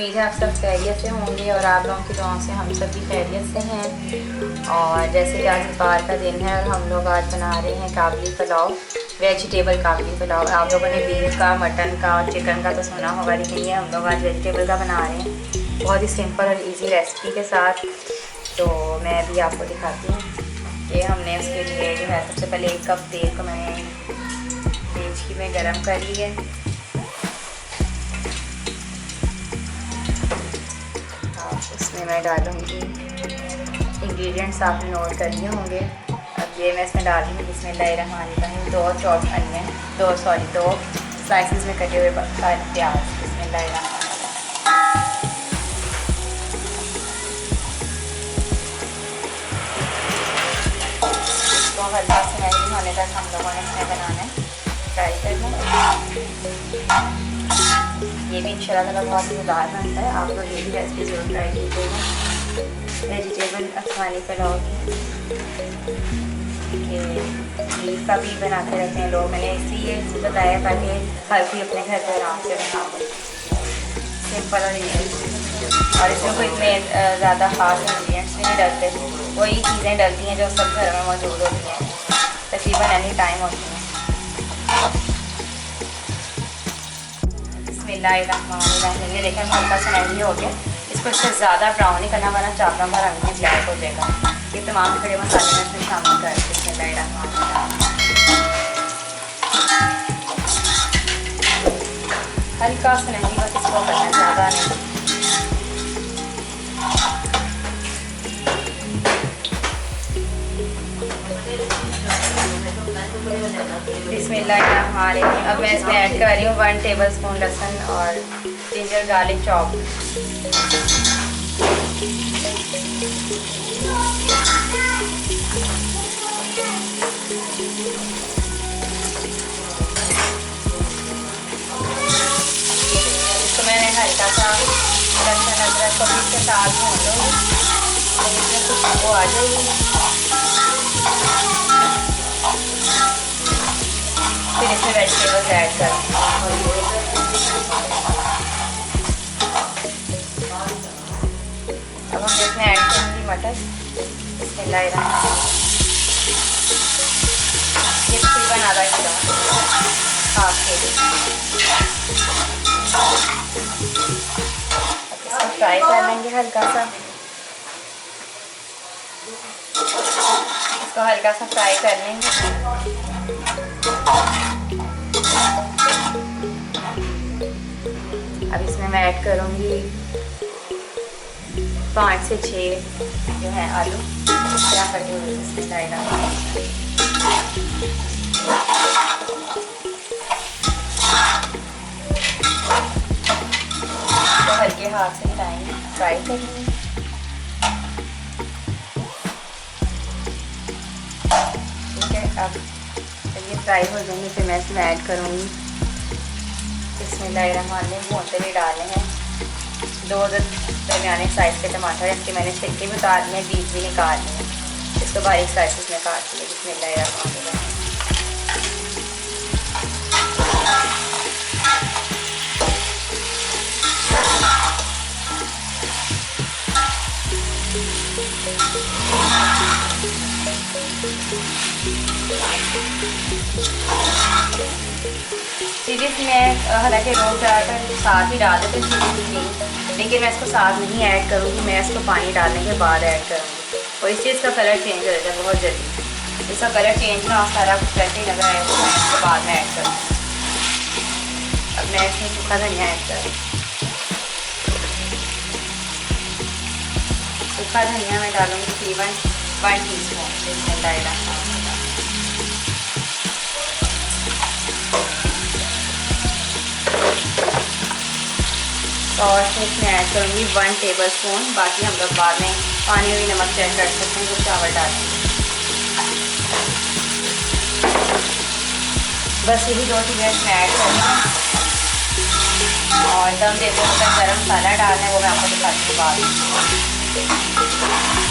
उम्मीद है आप सब खैरियत से होंगे और आप लोगों की दुआओं से हम सब भी खैरियत से हैं। और जैसे कि आज इतवार का दिन है और हम लोग आज बना रहे हैं काबली पुलाव, वेजिटेबल काबली पुलाव। आप लोगों ने बीफ का, मटन का और चिकन का तो सुना होगा, लेकिन ये हम लोग आज वेजिटेबल का बना रहे हैं बहुत ही सिंपल और इजी रेसिपी के साथ। तो मैं अभी आपको दिखाती हूँ कि हमने उसके लिए जो है सबसे पहले 1 कप तेल को मैंने देचकी में गरम कर ली है। उसमें मैं डालूँगी इंग्रेडिएंट्स, आपने नोट कर लिए होंगे। अब ये मैं इसमें डाल रही हूँ बिस्मिल्लाहिर्रहमानिर्रहीम 2 चॉप्ड अनियन, 2 स्लाइसिस में कटे हुए प्याज। बिस्मिल्लाहिर्रहमानिर्रहीम। तो हल्का सुनहरी होने तक हम लोगों ने इसमें बनाना है, फ्राई करना। ये भी इंशाल्लाह ताला बहुत मज़ेदार बनता है। आप लोग ये भी रेसिपी ज़रूर ट्राई कीजिएगा। वेजिटेबल अफगानी पुलाव के बीफ का भी बनाते रहते हैं लोग। मैंने इसलिए बताया ताकि हर कोई अपने घर पर आराम से बना ले, सिंपल और इजी। और इसमें कोई इतने ज़्यादा ख़ास इंग्रेडिएंट्स भी नहीं डलते, वही चीज़ें डलती हैं जो सब घर में मौजूद होती हैं, तकरीबन एनी टाइम होती हैं। बिस्मिल्लाहिर्रहमानिर्रहीम। ये देखें हल्का सुनहरी हो गया। इसको इससे ज़्यादा ब्राउन नहीं करना, वरना चावलों का रंग में ब्लैक हो जाएगा। ये तमाम खड़े मसाले में इसमें शामिल कर दें। बिस्मिल्लाहिर्रहमानिर्रहीम। हल्का सुनहरी बस इसको करना, ज़्यादा नहीं। बिस्मिल्लाहिर्रहमानिर्रहीम। अब मैं इसमें ऐड कर रही हूँ 1 टेबलस्पून लहसुन और जिंजर गार्लिक चॉप। इसको मैंने हल्का सा लहसुन अदरक को भी इसके साथ भून लूँगी, इसमें खुशबू आ जाएगी। फिर इसमें वेजिटेबल्स ऐड कर, अब हम इसमें ऐड करेंगे मटर। बिस्मिल्लाहिर्रहमानिर्रहीम। ये तकरीबन आधा किलो, हाफ के जी। इसको फ्राई कर लेंगे हल्का सा, इसको हल्का सा फ्राई कर लेंगे। अब इसमें मैं ऐड करूँगी 5 से 6 जो है आलू क्या कटे हुए। तो हल्के हाथ से टाइम फ्राई करेंगे। ठीक है, अब ये फ्राई हो जाएंगे फिर मैं इसमें ऐड करूँगी बिस्मिल्लाहिर्रहमानिर्रहीम भूनते हुए डाले हैं 2 दरमियाने साइज़ के टमाटर। इसके मैंने छिलके भी उतार लिए, बीज भी निकाल लिए, इसको बारीक स्लाइसेस में काट लिए। बिस्मिल्लाहिर्रहमानिर्रहीम। चिलीज में हालांकि रोज़ ज़्यादातर साथ ही डाल देते चिली, लेकिन मैं इसको साथ नहीं ऐड करूँगी। मैं इसको पानी डालने के बाद ऐड करूँगी और इससे इसका कलर चेंज हो जाता है बहुत जल्दी। इसका कलर चेंज ना सारा कुछ वैसे ही लग रहा है, तो मैं इसको बाद में ऐड करूँगी। अब मैं इसमें सूखा धनिया ऐड करूँ। सूखा धनिया मैं डालूँगी तकरीबन 1 टीस्पून। और इसमें ऐड करूँगी 1 टेबलस्पून। बाकी हम लोग बाद में पानी और नमक चेक कर सकते हैं जो चावल डालेंगे। बस यही 2 चीज़ें इसमें ऐड करूँगी और दम देते वक्त गरम मसाला डालना है, वो मैं आपको दिखाती हूँ बाद में।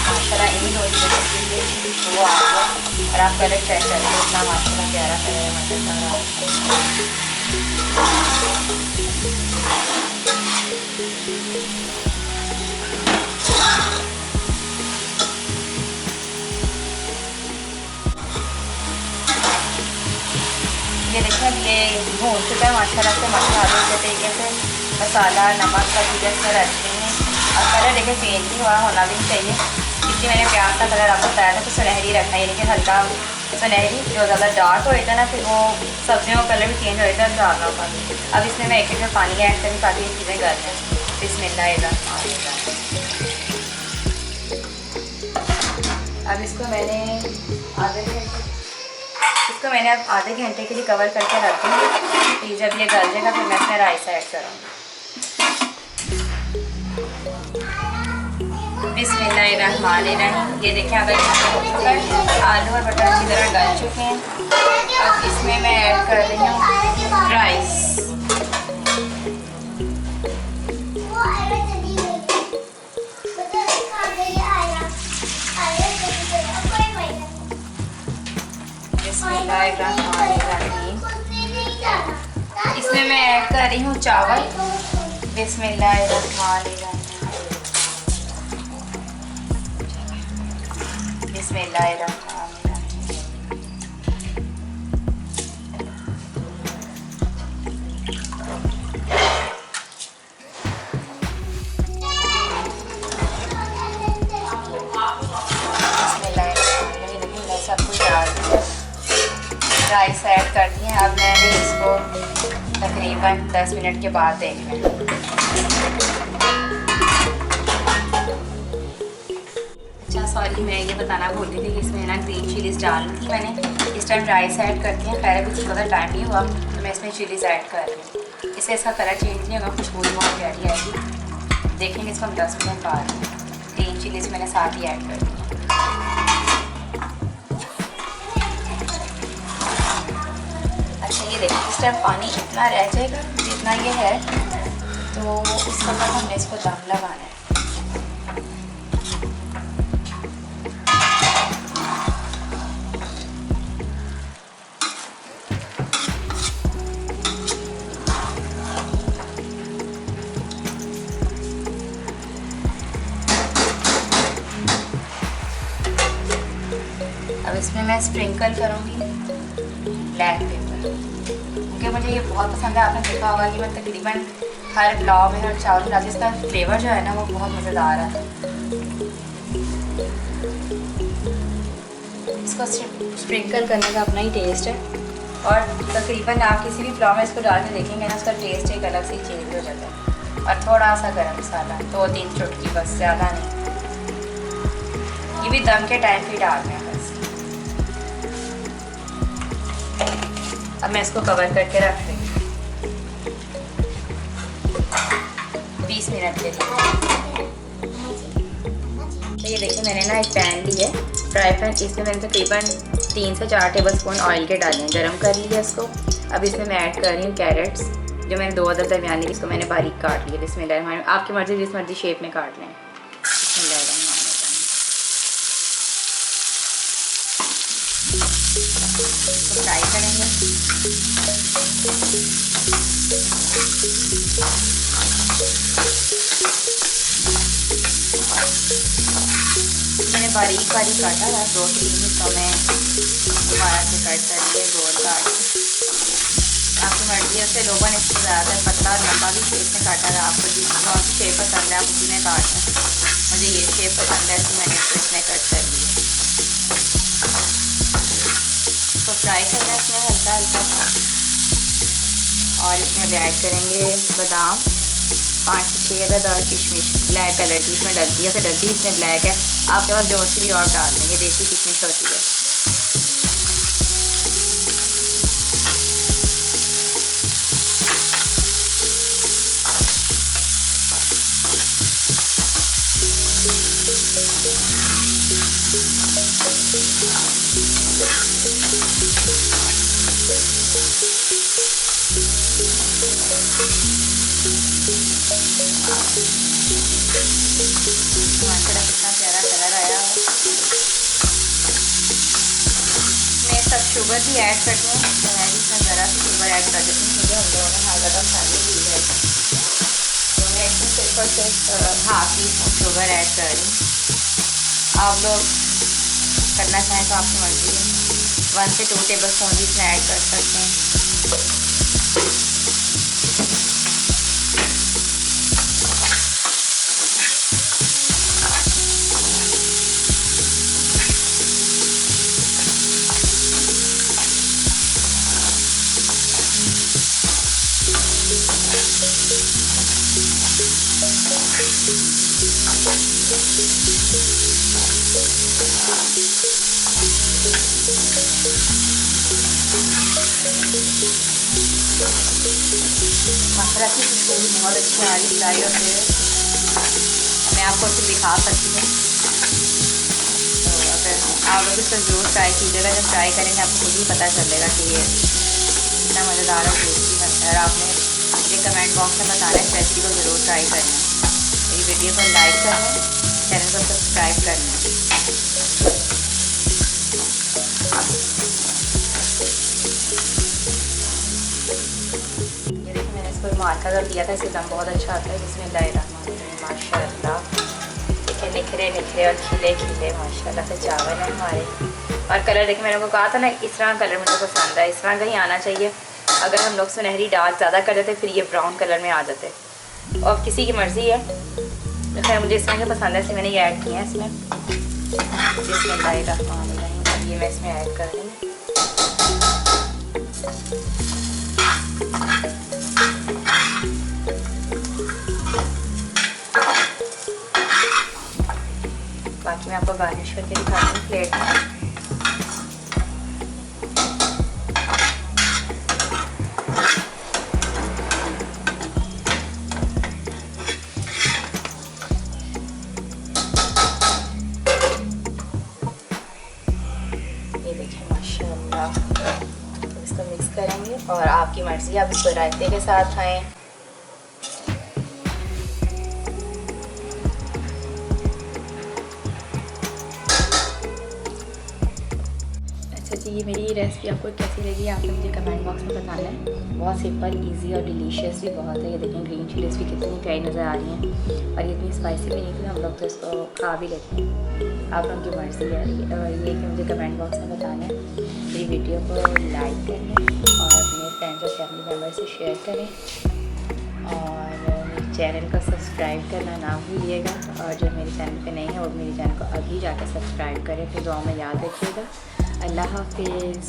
माशाल्लाह इन्हीं 2 चीज़ें वो आपको और आप कलर चेक करें इतना माशाल्लाह प्यारा कलर है मटर का। ये भून चुका है माशाल्लाह से। मसालों के तरीके से मसाला नमक का चीज़ें इसमें रख देंगे। और कलर देखिए चेंज नहीं हुआ, होना भी चाहिए। इसलिए मैंने प्याज का कलर आपको बताया था कि सुनहरी रखना है, यानी कि हल्का सुनहरी। जो ज़्यादा डार्क हो जाता है ना फिर वो सब्जियों का कलर भी चेंज हो जाता है, डालना होगा। अब इसमें मैं एक में पानी ऐड करूँ ताकि ये चीज़ें गल जाएँ। बिस्मिल्लाहिर्रहमानिर्रहीम। अब इसको मैंने अब आधे घंटे के लिए कवर करके रख दूँगी। फिर जब ये गल जाएगा फिर मैं इसमें राइस ऐड करूँगी। बिस्मिल्लाहिर्रहमानिर्रहीम। ये देखें अगर आलू और बटर अच्छी तरह गल चुके हैं। अब इसमें मैं ऐड कर रही हूँ राइस। बिस्मिल्लाहिर्रहमानिर्रहीम। इसमें मैं ऐड कर रही हूँ चावल। बिस्मिल्लाहिर्रहमानिर्रहीम। बिस्मिल्लाहिर्रहमानिर्रहीम। सब कुछ डाल दिया, राइस ऐड कर दिए। अब मैंने इसको तकरीबन 10 मिनट के बाद देखना है। अच्छा सॉरी, मैं ये बताना भूल गई थी कि इसमें ना ग्रीन चिलीज़ डालनी थी मैंने। इस टाइम राइस ऐड करती हैं। खैर अभी ज़्यादा टाइम नहीं हुआ तो मैं इसमें चिलीज़ ऐड कर रही हूँ। इससे इसका कलर चेंज नहीं होगा, खुशबू बहुत प्यारी आएगी। देखेंगे इसको हम 10 मिनट बाद। ग्रीन चिलीज़ मैंने साथ ही ऐड कर दी। अच्छा ये देखिए इस टाइम पानी इतना रह जाएगा जितना ये है, तो उस वक्त हमने इसको दम लगाना है। अब इसमें मैं स्प्रिंकल करूँगी ब्लैक पेपर, क्योंकि मुझे ये बहुत पसंद है। आपने देखा होगा कि मैं तकरीबन हर पुलाव में हर चावल में डालती हूँ। इसका फ्लेवर जो है ना वो बहुत मज़ेदार है। इसको स्प्रिंकल करने का अपना ही टेस्ट है। और तकरीबन आप किसी भी पुलाव में इसको डाल के देखेंगे ना, उसका टेस्ट एक अलग से चेंज हो जाता है। और थोड़ा सा गरम मसाला 2-3 चुटकी, बस ज़्यादा नहीं। ये भी दम के टाइम पे डालना है बस। अब मैं इसको कवर करके रख रही हूँ 20 मिनट के लिए। तो ये देखिए मैंने ना एक पैन ली है, फ्राई पैन। इसमें मैंने तकरीबन 3 से 4 टेबलस्पून ऑयल के डाले हैं, गरम कर लिया इसको। अब इसमें मैं ऐड कर रही हूँ कैरेट्स, जो मैंने 2 अदद दरमियानी, इसको मैंने बारीक काट लिया। बिस्मिल्लाह, आपकी मर्ज़ी जिस मर्ज़ी शेप में काट लें। इसको फ्राई करेंगे। मैंने बारीक बारीक काटा था, 2 से 3 हिस्सों में दोबारा से कट करके गोल काट। आपकी मर्जी है। लोगों ने इसको ज़्यादातर पतला और लंबा भी शेप में काटा था। आपको जिस कौन सी शेप पसंद है आप उसी में काटें। मुझे ये शेप पसंद है तो मैंने इसको इसमें कट कर लिया। इसको फ्राई करना है इसमें हल्का हल्का सा। और इसमें ऐड करेंगे बादाम 5 से 6 अदद और किशमिश ब्लैक कलर की इसमें डलती है। डलती इसमें ब्लैक है, आपके पास जो सी भी और डाल देंगे। देसी किशमिश होती है। माशाल्लाह कितना प्यारा कलर आया है। मैं सब शुगर भी ऐड करती हूँ, तो मैं इसमें ज़रा सी शुगर ऐड कर देती हूँ। मुझे हम लोगों ने ज़्यादा खाने दी है, तो मैं इसमें सिर्फ और सिर्फ half tea spoon sugar add कर रही हूँ। आप लोग करना चाहें तो आपकी मर्ज़ी है। 1 से 2 टेबल स्पून भी इसमें ऐड कर सकते हैं। रखी खुशबू बहुत अच्छी आ रही फ्राई होते हुए। मैं आपको सिर्फ दिखा सकती हूँ, तो अगर आप लोग इसको जरूर ट्राई कीजिएगा। जब ट्राई करेंगे आपको खुद ही पता चलेगा कि ये कितना मज़ेदार और टेस्टी बनता है। और आपने मुझे कमेंट बॉक्स में बताना है इस रेसिपी को ज़रूर ट्राई करना। मेरी वीडियो को लाइक करना, चैनल को सब्सक्राइब करना। ये देखिए मैंने इसको मार्का कर दिया था, इससे दम बहुत अच्छा आता है। बिस्मिल्लाहिर्रहमानिर्रहीम। माशाल्लाह देखिए निखरे निखरे और खिले खिले माशाल्लाह से चावल हैं हमारे। और कलर देखिए मैंने को कहा था ना, इस तरह कलर मुझे पसंद है, इस तरह का ही आना चाहिए। अगर हम लोग सुनहरी डार्क ज़्यादा कर देते फिर ये ब्राउन कलर में आ जाते, और किसी की मर्ज़ी है। तो खैर मुझे इस तरह के पसंद है, इसलिए मैंने ये ऐड किया है इसमें। बिस्मिल्लाहिर्रहमानिर्रहीम। ये मैं इसमें ऐड कर रही हूँ। बाकी मैं आपको गार्निश करके दिखाती हूँ प्लेट में। ये देखिए माशाल्लाह। तो इसको मिक्स करेंगे और आपकी मर्ज़ी, आप इसको रायते के साथ खाएं। अच्छा जी, ये मेरी रेसिपी आपको कैसी लगी आपने मुझे कमेंट बॉक्स में बताना है। बहुत सिंपल, इजी और डिलीशियस भी बहुत है। ये देखें ग्रीन चिलीज़ भी कितनी प्यारी नज़र आ रही हैं, और ये इतनी स्पाइसी भी नहीं थी। हम लोग तो इसको खा भी लेते हैं, आप लोगों की मर्ज़ी है। ये कि मुझे कमेंट बॉक्स में बताना है। मेरी वीडियो को लाइक करें और अपने फ्रेंड्स और फैमिली मेम्बर से शेयर करें, और मेरे चैनल को सब्सक्राइब करना ना भूलिएगा। और जो मेरे चैनल पे नहीं है वो मेरे चैनल को अभी जाकर सब्सक्राइब करें। फिर दुआ में याद रखिएगा। अल्लाह हाफिज़।